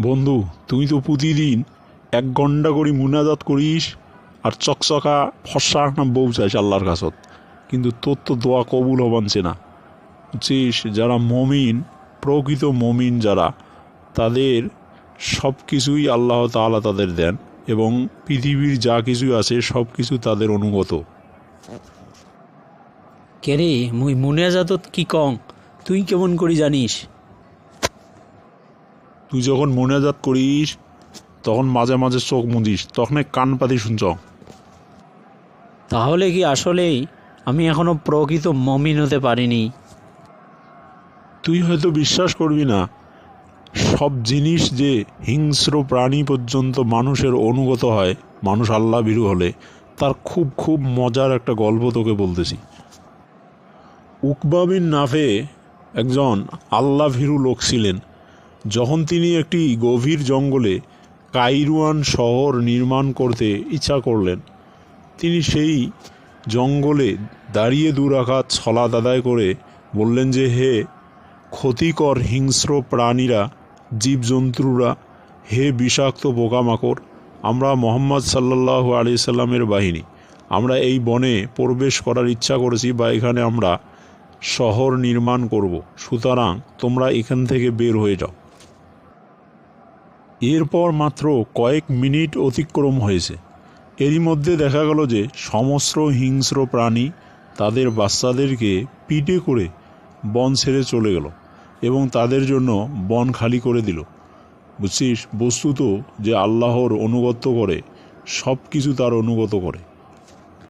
বন্ধু, তুই তো প্রতিদিন 1 ঘন্টা করে মুনাজাত করিস আর চকচকা ফর্সা না বউ চাইস আল্লাহর কাছত, কিন্তু তোর তো দোয়া কবুল হবানছে না। বুঝছিস, যারা মমিন, প্রকৃত মমিন যারা, তাদের সব কিছুই আল্লাহ তাআলা তাদের দেন এবং পৃথিবীর যা কিছু আছে সব কিছু তাদের অনুগত। কেরে মুই মুনিয়াজাতত কি কং, তুই কেমন করি জানিস? তুই যখন মুনাজাত করিস তখন মাঝে মাঝে চোখ মুদিস, তখন কান পাতি শুনছ। তাহলে কি আসলেই আমি এখনো প্রকৃত মমিন হতে পারিনি? তুই হয়তো বিশ্বাস করবি না, সব জিনিস যে হিংস্র প্রাণী পর্যন্ত মানুষের অনুগত হয় মানুষ আল্লাহ ভীরু হলে, তার খুব খুব মজার একটা গল্প তোকে বলতেছি। উকবা বিন নাফে একজন আল্লাহ ভীরু লোক ছিলেন। যখন তিনি একটি গভীর জঙ্গলে কাইরুয়ান শহর নির্মাণ করতে ইচ্ছা করলেন, তিনি সেই জঙ্গলে দাঁড়িয়ে 2 রাকাত সালাত আদায় করে বললেন যে, হে ক্ষতিকর হিংস্র প্রাণীরা, জীবজন্তুরা, হে বিষাক্ত পোকামাকড়, আমরা মোহাম্মদ সাল্লাল্লাহু আলাইহি সাল্লামের বাহিনী, আমরা এই বনে প্রবেশ করার ইচ্ছা করেছি বা এখানে আমরা শহর নির্মাণ করব, সুতরাং তোমরা এখান থেকে বের হয়ে যাও। এরপর মাত্র কয়েক মিনিট অতিক্রম হয়েছে। এরই মধ্যে দেখা গেল যে সমস্ত হিংস্র প্রাণী তাদের বাচ্চাদেরকে পিঠে করে বন ছেড়ে চলে গেল এবং তাদের জন্য বন খালি করে দিল। বুঝছিস, বস্তুত যে আল্লাহর অনুগত করে সব কিছু তার অনুগত করে।